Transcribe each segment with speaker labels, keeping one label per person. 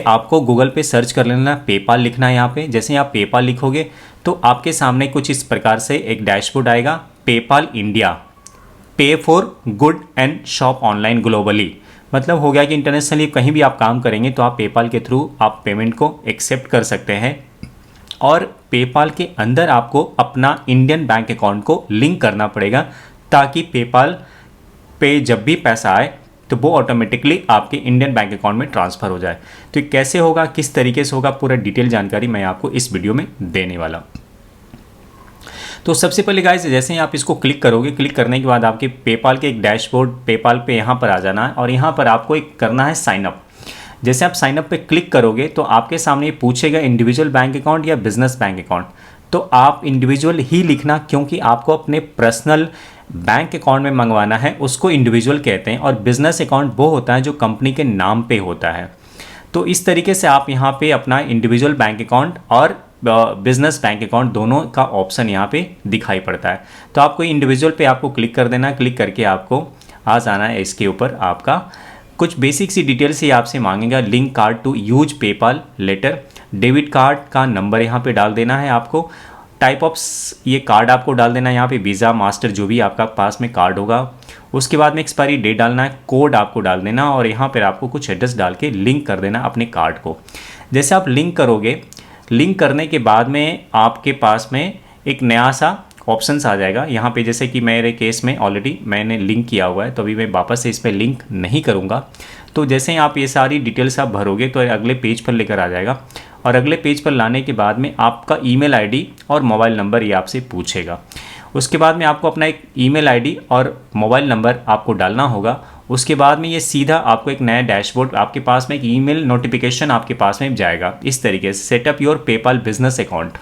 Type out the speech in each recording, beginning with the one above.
Speaker 1: आपको गूगल पे सर्च कर लेना, पेपाल लिखना है यहाँ पे। जैसे आप पेपाल लिखोगे तो आपके सामने कुछ इस प्रकार से एक डैशबोर्ड आएगा, पेपाल इंडिया, पे for good and shop online globally. मतलब हो गया कि इंटरनेशनली कहीं भी आप काम करेंगे तो आप पेपाल के थ्रू आप पेमेंट को एक्सेप्ट कर सकते हैं। और पेपाल के अंदर आपको अपना इंडियन बैंक अकाउंट को लिंक करना पड़ेगा, ताकि पेपाल पे जब भी पैसा आए तो वो ऑटोमेटिकली आपके इंडियन बैंक अकाउंट में ट्रांसफ़र हो जाए। तो ये कैसे होगा, किस तरीके से होगा, पूरा डिटेल जानकारी मैं आपको इस वीडियो में देने वाला हूँ। तो सबसे पहले गाइस, जैसे ही आप इसको क्लिक करोगे, क्लिक करने के बाद आपके पेपाल के एक डैशबोर्ड पेपाल पे यहाँ पर आ जाना है और यहाँ पर आपको एक करना है साइनअप। जैसे आप साइनअप पे क्लिक करोगे तो आपके सामने पूछेगा इंडिविजुअल बैंक अकाउंट या बिजनेस बैंक अकाउंट। तो आप इंडिविजुअल ही लिखना, क्योंकि आपको अपने पर्सनल बैंक अकाउंट में मंगवाना है, उसको इंडिविजुअल कहते हैं। और बिजनेस अकाउंट वो होता है जो कंपनी के नाम पे होता है। तो इस तरीके से आप यहाँ पे अपना इंडिविजुअल बैंक अकाउंट और बिजनेस बैंक अकाउंट दोनों का ऑप्शन यहाँ पे दिखाई पड़ता है। तो आपको इंडिविजुअल पे आपको क्लिक कर देना, क्लिक करके आपको आ जाना है इसके ऊपर। आपका कुछ बेसिक सी डिटेल्स ही आपसे मांगेगा, link card to use PayPal later, debit card का नंबर यहाँ पे डाल देना है आपको, टाइप ऑफ ये कार्ड आपको डाल देना है यहाँ पे, वीज़ा मास्टर जो भी आपका पास में कार्ड होगा। उसके बाद में एक्सपायरी डेट डालना है, कोड आपको डाल देना और यहाँ पर आपको कुछ एड्रेस डाल के लिंक कर देना अपने कार्ड को। जैसे आप लिंक करोगे, लिंक करने के बाद में आपके पास में एक नया सा ऑप्शंस आ जाएगा यहाँ पे। जैसे कि मेरे केस में ऑलरेडी मैंने लिंक किया हुआ है, तो अभी मैं वापस से इस पर लिंक नहीं करूँगा। तो जैसे ही आप ये सारी डिटेल्स आप भरोगे तो अगले पेज पर लेकर आ जाएगा। और अगले पेज पर लाने के बाद में आपका ईमेल आईडी और मोबाइल नंबर ये आपसे पूछेगा। उसके बाद में आपको अपना एक ईमेल आईडी और मोबाइल नंबर आपको डालना होगा। उसके बाद में ये सीधा आपको एक नया डैशबोर्ड, आपके पास में एक ईमेल नोटिफिकेशन आपके पास में जाएगा इस तरीके से, setup your PayPal business account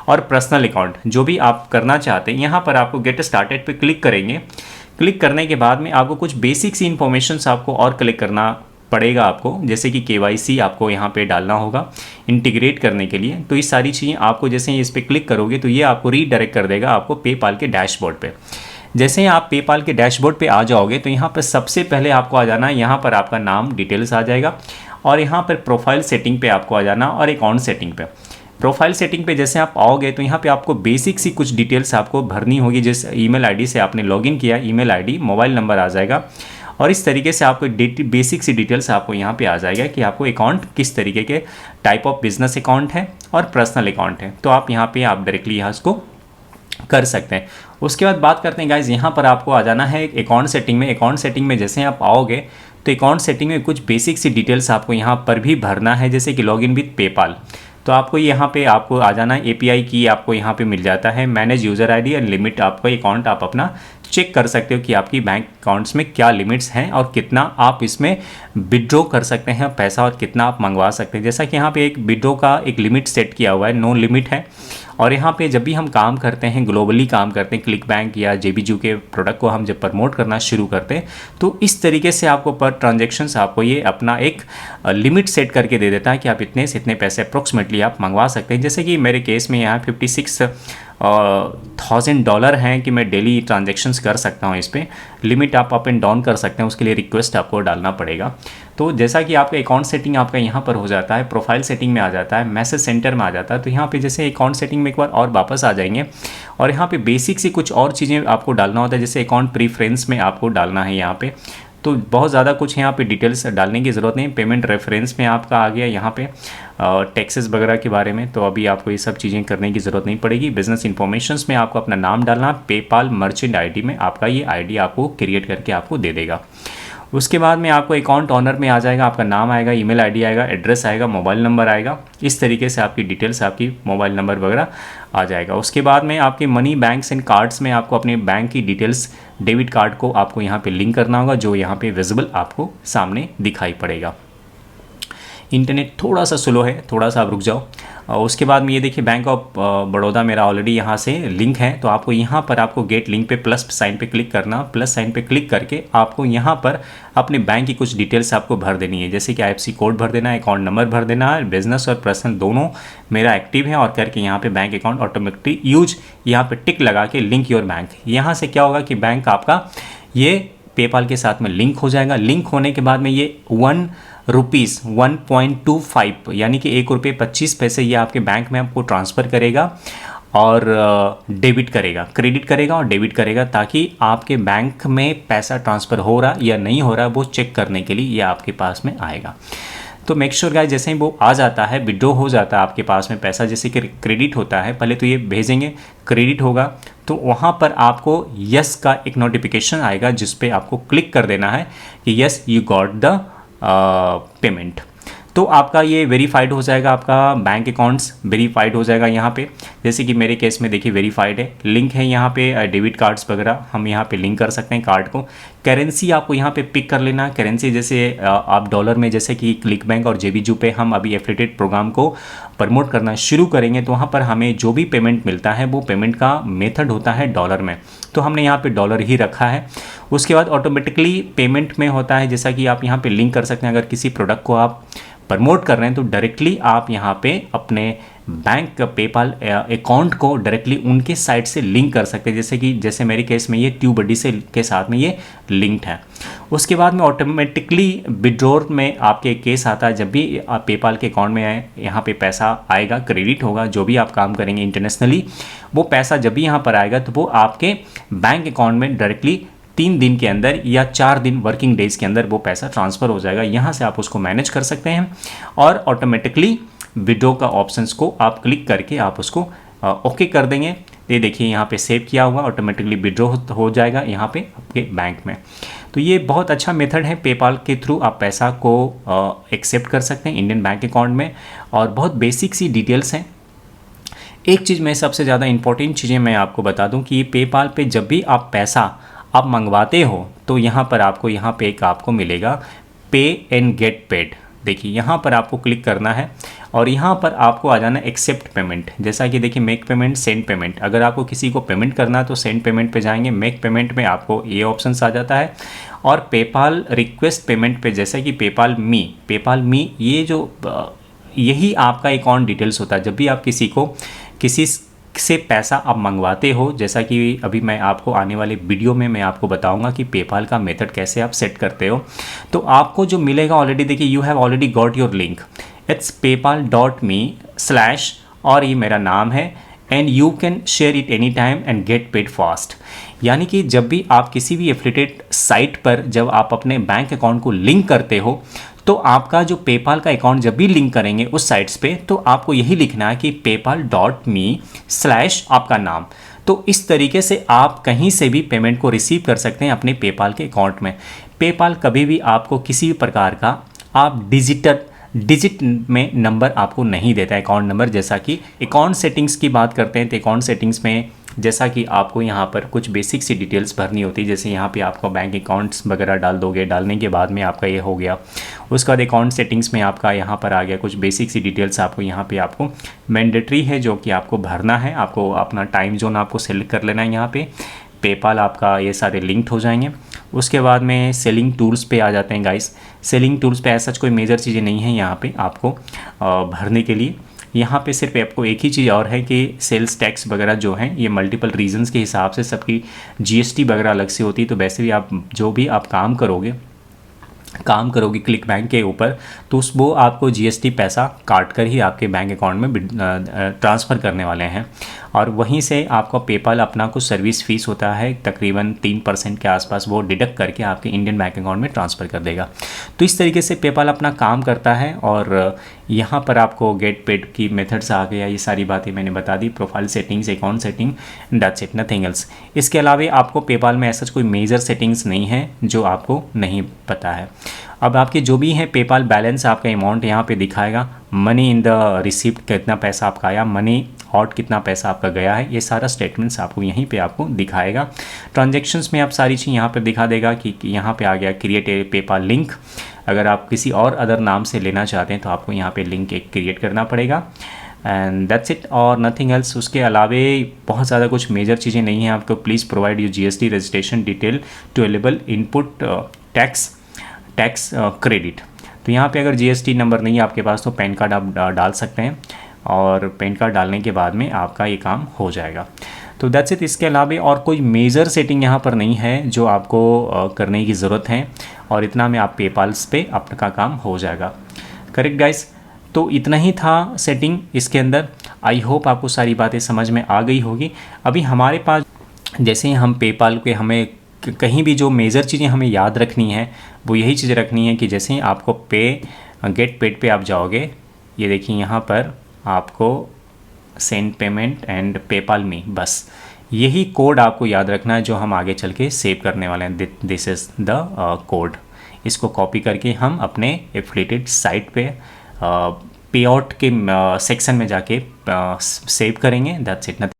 Speaker 1: और पर्सनल अकाउंट, जो भी आप करना चाहते हैं। यहाँ पर आपको गेट स्टार्टेड पे क्लिक करेंगे। क्लिक करने के बाद में आपको कुछ बेसिक सी इन्फॉर्मेशन आपको और कलेक्ट करना पड़ेगा आपको, जैसे कि KYC आपको यहाँ पे डालना होगा इंटीग्रेट करने के लिए। तो ये सारी चीज़ें आपको, जैसे ही इस पर क्लिक करोगे तो ये आपको रीडायरेक्ट कर देगा आपको पेपाल के डैशबोर्ड पे। जैसे ही आप पेपाल के डैशबोर्ड पे आ जाओगे तो यहाँ पर सबसे पहले आपको आ जाना है, यहाँ पर आपका नाम डिटेल्स आ जाएगा और यहाँ पर प्रोफाइल सेटिंग पे आपको आ जाना और अकाउंट सेटिंग पे। प्रोफाइल सेटिंग पे जैसे आप आओगे तो यहाँ पे आपको बेसिक सी कुछ डिटेल्स आपको भरनी होगी। जिस ईमेल आईडी से आपने लॉगिन किया, ईमेल आईडी, मोबाइल नंबर आ जाएगा और इस तरीके से आपको बेसिक सी डिटेल्स आपको यहाँ पे आ जाएगा कि आपको अकाउंट किस तरीके के टाइप ऑफ बिजनेस अकाउंट है और पर्सनल अकाउंट है। तो आप यहाँ पे आप डायरेक्टली यहाँ इसको कर सकते हैं। उसके बाद बात करते हैं गाइज, यहाँ पर आपको आ जाना है अकाउंट सेटिंग में। अकाउंट सेटिंग में जैसे आप आओगे तो अकाउंट सेटिंग में कुछ बेसिक सी डिटेल्स आपको यहाँ पर भी भरना है, जैसे कि लॉगिन विद पेपाल। तो आपको यहाँ पे आपको आ जाना है, API की आपको यहाँ पे मिल जाता है, manage user ID and limit. आपका अकाउंट आप अपना चेक कर सकते हो कि आपकी बैंक अकाउंट्स में क्या लिमिट्स हैं और कितना आप इसमें विड्रॉ कर सकते हैं पैसा और कितना आप मंगवा सकते हैं। जैसा कि यहाँ पे एक विड्रॉ का एक लिमिट सेट किया हुआ है, नो लिमिट है। और यहाँ पे जब भी हम काम करते हैं, ग्लोबली काम करते हैं, क्लिक बैंक या JBJU के प्रोडक्ट को हम जब प्रमोट करना शुरू करते हैं तो इस तरीके से आपको पर ट्रांजेक्शन्स आपको ये अपना एक लिमिट सेट करके दे देता है कि आप इतने से इतने पैसे अप्रोक्सीमेटली आप मंगवा सकते हैं। जैसे कि मेरे केस में यहाँ $56,000 हैं कि मैं डेली ट्रांजेक्शन्स कर सकता हूँ। इस पर लिमिट आप अप एंड डाउन कर सकते हैं, उसके लिए रिक्वेस्ट आपको डालना पड़ेगा। तो जैसा कि आपका अकाउंट सेटिंग आपका यहाँ पर हो जाता है, प्रोफाइल सेटिंग में आ जाता है, मैसेज सेंटर में आ जाता है। तो यहाँ पे जैसे अकाउंट सेटिंग में एक बार और वापस आ जाएंगे और यहाँ पे बेसिक सी कुछ और चीज़ें आपको डालना होता है, जैसे अकाउंट प्रीफ्रेंस में आपको डालना है यहाँ पे। तो बहुत ज़्यादा कुछ यहाँ पे डिटेल्स डालने की ज़रूरत नहीं। पेमेंट रेफरेंस में आपका आ गया यहाँ पे टैक्सेस वगैरह के बारे में, तो अभी आपको ये सब चीज़ें करने की ज़रूरत नहीं पड़ेगी। बिजनेस इन्फॉर्मेशंस में आपको अपना नाम डालना, पेपाल मर्चेंट आईडी में आपका ये आईडी आपको क्रिएट करके आपको दे देगा। उसके बाद में आपको अकाउंट ऑनर में आ जाएगा, आपका नाम आएगा, ईमेल आईडी आएगा, एड्रेस आएगा, मोबाइल नंबर आएगा। इस तरीके से आपकी डिटेल्स, आपकी मोबाइल नंबर वगैरह आ जाएगा। उसके बाद में आपके मनी बैंक्स एंड कार्ड्स में आपको अपने बैंक की डिटेल्स, डेबिट कार्ड को आपको यहाँ पे लिंक करना होगा, जो यहाँ पे विजिबल आपको सामने दिखाई पड़ेगा। इंटरनेट थोड़ा सा स्लो है, थोड़ा सा आप रुक जाओ। उसके बाद में ये देखिए बैंक ऑफ बड़ौदा मेरा ऑलरेडी यहाँ से लिंक है, तो आपको यहाँ पर आपको गेट लिंक पे प्लस साइन पे क्लिक करना। प्लस साइन पे क्लिक करके आपको यहाँ पर अपने बैंक की कुछ डिटेल्स आपको भर देनी है, जैसे कि IFSC कोड भर देना है, अकाउंट नंबर भर देना है, बिजनेस और पर्सनल दोनों मेरा एक्टिव है, और करके यहाँ पे बैंक अकाउंट ऑटोमेटिकली यूज यहाँ पे टिक लगा के लिंक योर बैंक। यहाँ से क्या होगा कि बैंक आपका ये पेपाल के साथ में लिंक हो जाएगा। लिंक होने के बाद में ये 1 ₹1.25 यानी कि ₹1.25 ये आपके बैंक में आपको ट्रांसफ़र करेगा और डेबिट करेगा, क्रेडिट करेगा और डेबिट करेगा, ताकि आपके बैंक में पैसा ट्रांसफ़र हो रहा या नहीं हो रहा वो चेक करने के लिए ये आपके पास में आएगा। तो मेक श्योर गाइस, जैसे ही वो आ जाता है, विड्रॉ हो जाता है आपके पास में पैसा, जैसे कि क्रेडिट होता है, पहले तो ये भेजेंगे, क्रेडिट होगा तो वहाँ पर आपको यस का एक नोटिफिकेशन आएगा जिस पे आपको क्लिक कर देना है कि yes you got the payment. तो आपका ये वेरीफाइड हो जाएगा, आपका बैंक अकाउंट्स वेरीफाइड हो जाएगा यहाँ पे। जैसे कि मेरे केस में देखिए वेरीफाइड है, लिंक है यहाँ पे डेबिट कार्ड्स वगैरह हम यहाँ पे लिंक कर सकते हैं कार्ड को। करेंसी आपको यहाँ पे पिक कर लेना। करेंसी जैसे आप डॉलर में, जैसे कि क्लिक बैंक और जेबीजू पे हम अभी एफिलिएटेड प्रोग्राम को प्रमोट करना शुरू करेंगे तो वहाँ पर हमें जो भी पेमेंट मिलता है वो पेमेंट का मेथड होता है डॉलर में, तो हमने यहाँ पे डॉलर ही रखा है। उसके बाद ऑटोमेटिकली पेमेंट में होता है, जैसा कि आप यहाँ पे लिंक कर सकते हैं। अगर किसी प्रोडक्ट को आप प्रमोट कर रहे हैं तो डायरेक्टली आप यहाँ पे अपने बैंक पेपाल अकाउंट को डायरेक्टली उनके साइट से लिंक कर सकते हैं, जैसे मेरे केस में ये ट्यूबडी से के साथ में ये लिंक्ड है। उसके बाद में ऑटोमेटिकली विड्रॉल में आपके केस आता है, जब भी आप पेपाल के अकाउंट में आए यहाँ पे पैसा आएगा, क्रेडिट होगा, जो भी आप काम करेंगे इंटरनेशनली वो पैसा जब भी यहाँ पर आएगा तो वो आपके बैंक अकाउंट में डायरेक्टली 3 दिन के अंदर या 4 दिन वर्किंग डेज के अंदर वो पैसा ट्रांसफ़र हो जाएगा। यहाँ से आप उसको मैनेज कर सकते हैं और ऑटोमेटिकली विड्रॉ का ऑप्शंस को आप क्लिक करके आप उसको ओके कर देंगे। ये देखिए यहाँ पे सेव किया हुआ, ऑटोमेटिकली विड्रॉ हो जाएगा यहाँ पे आपके बैंक में। तो ये बहुत अच्छा मेथड है, पेपाल के थ्रू आप पैसा को एक्सेप्ट कर सकते हैं इंडियन बैंक अकाउंट में, और बहुत बेसिक सी डिटेल्स हैं। एक चीज़ मैं सबसे ज़्यादा इंपॉर्टेंट चीज़ें मैं आपको बता दूँ कि पेपाल पे जब भी आप पैसा आप मंगवाते हो तो यहाँ पर आपको मिलेगा पे एंड गेट पेड। देखिए यहाँ पर आपको क्लिक करना है और यहाँ पर आपको आ जाना एक्सेप्ट पेमेंट। जैसा कि देखिए मेक पेमेंट, सेंड पेमेंट, अगर आपको किसी को पेमेंट करना है तो सेंड पेमेंट पे जाएंगे। मेक पेमेंट में आपको ये ऑप्शंस आ जाता है और पेपाल रिक्वेस्ट पेमेंट पे, जैसा कि पेपाल मी ये जो यही आपका अकाउंट डिटेल्स होता है। जब भी आप किसी से पैसा आप मंगवाते हो, जैसा कि अभी मैं आपको आने वाले वीडियो में मैं आपको बताऊंगा कि पेपाल का मेथड कैसे आप सेट करते हो, तो आपको जो मिलेगा ऑलरेडी देखिए you have already got your link, it's paypal.me/ और ये मेरा नाम है and you can share it any time and get paid fast. यानी कि जब भी आप किसी भी एफिलिएटेड साइट पर जब आप अपने बैंक अकाउंट को लिंक करते हो तो आपका जो पेपाल का अकाउंट जब भी लिंक करेंगे उस साइट्स पे तो आपको यही लिखना है कि paypal.me/ आपका नाम। तो इस तरीके से आप कहीं से भी पेमेंट को रिसीव कर सकते हैं अपने पेपाल के अकाउंट में। पेपाल कभी भी आपको किसी भी प्रकार का आप डिजिट में नंबर आपको नहीं देता है, अकाउंट नंबर। जैसा कि अकाउंट सेटिंग्स की बात करते हैं तो अकाउंट सेटिंग्स में जैसा कि आपको यहाँ पर कुछ बेसिक सी डिटेल्स भरनी होती है, जैसे यहाँ पे आपको बैंक अकाउंट्स वगैरह डाल दोगे, डालने के बाद में आपका ये हो गया। उसके बाद अकाउंट सेटिंग्स में आपका यहाँ पर आ गया कुछ बेसिक सी डिटेल्स आपको यहाँ पे आपको मैंडेटरी है जो कि आपको भरना है। आपको अपना टाइम जोन आपको सेलेक्ट कर लेना है यहाँ पे। पेपाल आपका ये सारे लिंक्ड हो जाएंगे। उसके बाद में सेलिंग टूल्स पे आ जाते हैं गाइस। सेलिंग टूल्स पे ऐसा कोई मेजर चीज़ें नहीं है यहाँ पे आपको भरने के लिए। यहाँ पे सिर्फ आपको एक ही चीज़ और है कि सेल्स टैक्स वगैरह जो हैं ये मल्टीपल रीजंस के हिसाब से सबकी जीएसटी वगैरह अलग से होती है। तो वैसे भी आप जो भी आप काम करोगे क्लिक बैंक के ऊपर तो वो आपको जीएसटी पैसा काट कर ही आपके बैंक अकाउंट में ट्रांसफ़र करने वाले हैं। और वहीं से आपका पेपाल अपना कुछ सर्विस फीस होता है तकरीबन 3% के आसपास, वो डिडक्ट करके आपके इंडियन बैंक अकाउंट में ट्रांसफ़र कर देगा। तो इस तरीके से पेपाल अपना काम करता है। और यहाँ पर आपको गेट पेड की मेथड्स आ गया, ये सारी बातें मैंने बता दी। Profile settings, account setting, that's it, nothing else. इसके अलावा आपको पेपाल में ऐसा कोई मेजर सेटिंग्स नहीं है जो आपको नहीं पता है। अब आपके जो भी हैं पेपाल बैलेंस, आपका अमाउंट यहाँ पे दिखाएगा। मनी इन द रिसिप्ट कितना पैसा आपका आया, मनी आउट कितना पैसा आपका गया है, ये सारा स्टेटमेंट्स आपको यहीं पे आपको दिखाएगा। ट्रांजैक्शंस में आप सारी चीज़ यहाँ पे दिखा देगा कि यहाँ पे आ गया क्रिएट ए पेपाल लिंक। अगर आप किसी और अदर नाम से लेना चाहते हैं तो आपको यहाँ पे लिंक एक क्रिएट करना पड़ेगा एंड दैट्स इट और नथिंग एल्स। उसके अलावा बहुत ज़्यादा कुछ मेजर चीज़ें नहीं हैं। आपको please provide you GST registration detail to एलेबल इनपुट टैक्स क्रेडिट। तो यहाँ पे अगर जीएसटी नंबर नहीं है आपके पास तो पैन कार्ड आप डाल सकते हैं और पैन कार्ड डालने के बाद में आपका ये काम हो जाएगा। तो दैट्स इट। इसके अलावा और कोई मेजर सेटिंग यहाँ पर नहीं है जो आपको करने की ज़रूरत है, और इतना में आप पेपाल्स पे आपका काम हो जाएगा। करेक्ट गाइस, तो इतना ही था सेटिंग इसके अंदर। आई होप आपको सारी बातें समझ में आ गई होगी। अभी हमारे पास जैसे ही हम पेपाल पे हमें कहीं भी जो मेजर चीज़ें हमें याद रखनी है वो यही चीज़ें रखनी है कि जैसे ही आपको गेट पेड पे आप जाओगे, ये देखिए यहाँ पर आपको सेंड पेमेंट एंड पेपाल मी, बस यही कोड आपको याद रखना है जो हम आगे चल के सेव करने वाले हैं। This is the code. इसको कॉपी करके हम अपने एफिलिएटेड साइट पे पे आउट के सेक्शन में जाके सेव करेंगे। That's it, nothing